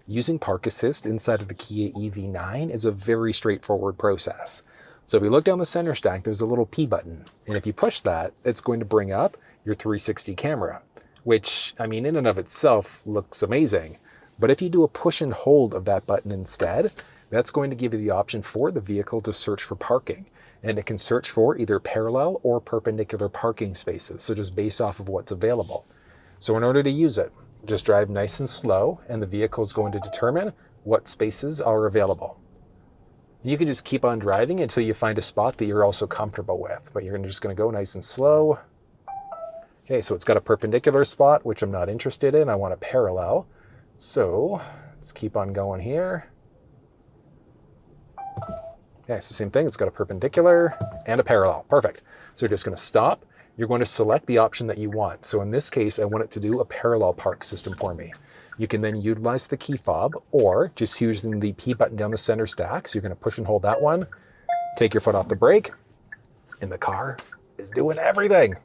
Using Park Assist inside of the Kia EV9 is a very straightforward process. So if we look down the center stack, there's a little P button. And if you push that, it's going to bring up your 360 camera, which, I mean, in and of itself looks amazing. But if you do a push and hold of that button instead, that's going to give you the option for the vehicle to search for parking. And it can search for either parallel or perpendicular parking spaces, so just based off of what's available. So in order to use it, just drive nice and slow, and the vehicle is going to determine what spaces are available. You can just keep on driving until you find a spot that you're also comfortable with, but you're just going to go nice and slow. Okay, so it's got a perpendicular spot, which I'm not interested in. I want a parallel. So let's keep on going here. Okay, so same thing. It's got a perpendicular and a parallel. Perfect. So you're just going to stop. You're going to select the option that you want. So in this case, I want it to do a parallel park system for me. You can then utilize the key fob or just using the P button down the center stack. So you're going to push and hold that one, take your foot off the brake, and the car is doing everything.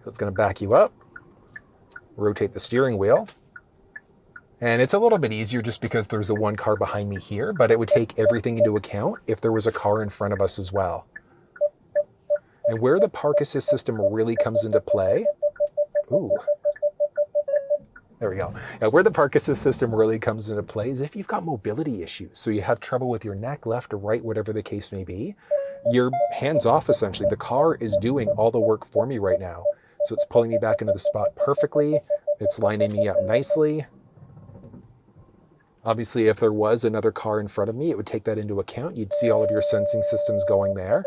So it's going to back you up, rotate the steering wheel. And it's a little bit easier just because there's the one car behind me here, but it would take everything into account if there was a car in front of us as well. And where the Park Assist system really comes into play, there we go. Now, where the Park Assist system really comes into play is if you've got mobility issues. So you have trouble with your neck, left or right, whatever the case may be. You're hands off, essentially. The car is doing all the work for me right now. So it's pulling me back into the spot perfectly. It's lining me up nicely. Obviously, if there was another car in front of me, it would take that into account. You'd see all of your sensing systems going there.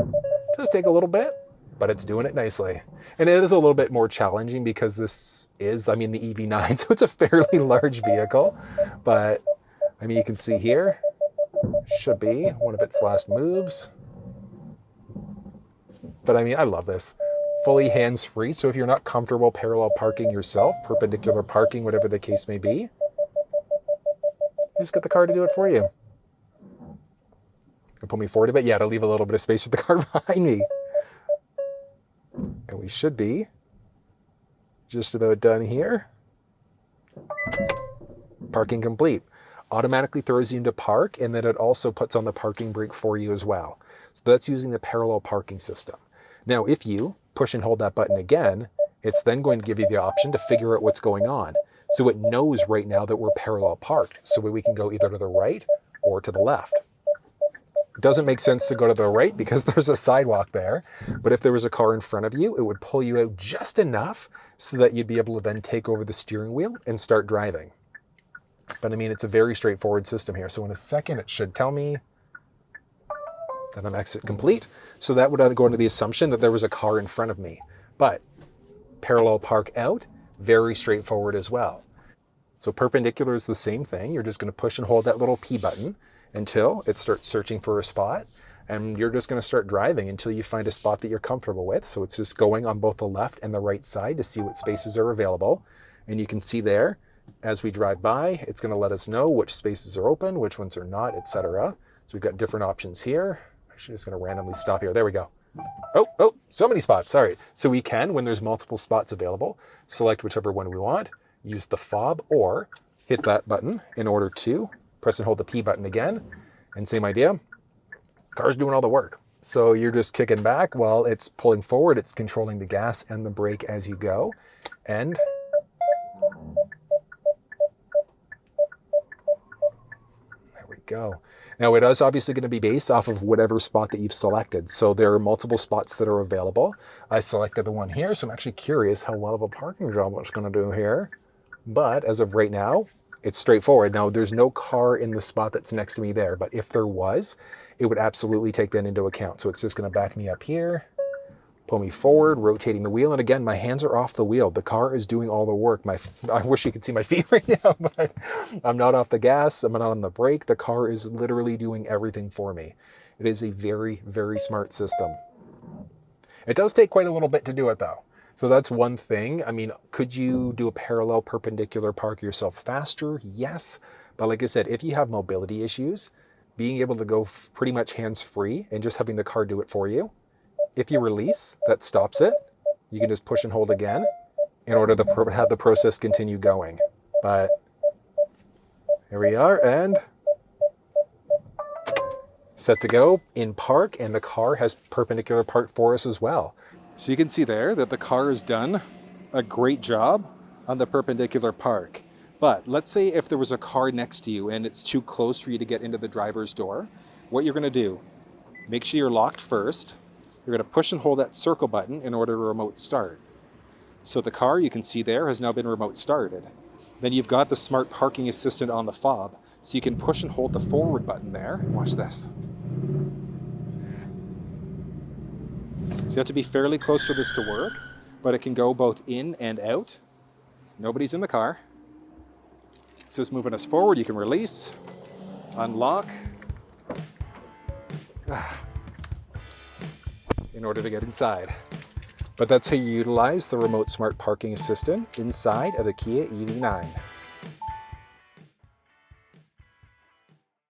It does take a little bit, but it's doing it nicely. And it is a little bit more challenging because this is, I mean, the EV9, so it's a fairly large vehicle. But, I mean, you can see here, should be one of its last moves. But, I mean, I love this. Fully hands-free, so if you're not comfortable parallel parking yourself, perpendicular parking, whatever the case may be, you just get the car to do it for you. It'll pull me forward a bit. Yeah, to leave a little bit of space with the car behind me. And we should be just about done here. Parking complete. Automatically throws you into park, and then it also puts on the parking brake for you as well. So that's using the parallel parking system. Now, if you push and hold that button again, it's then going to give you the option to figure out what's going on. So it knows right now that we're parallel parked, so we can go either to the right or to the left. It doesn't make sense to go to the right because there's a sidewalk there, but if there was a car in front of you, it would pull you out just enough so that you'd be able to then take over the steering wheel and start driving. But I mean, it's a very straightforward system here. So in a second, it should tell me that I'm exit complete. So that would go into the assumption that there was a car in front of me. But parallel park out, very straightforward as well. So perpendicular is the same thing. You're just going to push and hold that little P button until it starts searching for a spot. And you're just going to start driving until you find a spot that you're comfortable with. So it's just going on both the left and the right side to see what spaces are available. And you can see there, as we drive by, it's going to let us know which spaces are open, which ones are not, etc. So we've got different options here. Actually, just going to randomly stop here. There we go. Oh, so many spots. Sorry. So we can, when there's multiple spots available, select whichever one we want, use the fob, or hit that button in order to press and hold the P button again. And same idea. Car's doing all the work. So you're just kicking back while it's pulling forward. It's controlling the gas and the brake as you go. And there we go. Now it is obviously going to be based off of whatever spot that you've selected. So there are multiple spots that are available. I selected the one here, so I'm actually curious how well of a parking job it's going to do here. But as of right now, it's straightforward. Now there's no car in the spot that's next to me there, but if there was, it would absolutely take that into account. So it's just going to back me up here, pull me forward, rotating the wheel. And again, my hands are off the wheel. The car is doing all the work. I wish you could see my feet right now, but I'm not off the gas. I'm not on the brake. The car is literally doing everything for me. It is a very, very smart system. It does take quite a little bit to do it though. So that's one thing. I mean, could you do a parallel perpendicular park yourself faster? Yes. But like I said, if you have mobility issues, being able to go pretty much hands-free and just having the car do it for you, if you release, that stops it. You can just push and hold again, in order to have the process continue going. But here we are, and set to go in park, and the car has perpendicular park for us as well. So you can see there that the car has done a great job on the perpendicular park. But let's say if there was a car next to you and it's too close for you to get into the driver's door, what you're gonna do, make sure you're locked first. You're gonna push and hold that circle button in order to remote start. So the car, you can see there, has now been remote started. Then you've got the smart parking assistant on the fob, so you can push and hold the forward button there. Watch this. So you have to be fairly close for this to work, but it can go both in and out. Nobody's in the car. So it's moving us forward. You can release, unlock, in order to get inside. But that's how you utilize the remote smart parking assistant inside of the Kia EV9.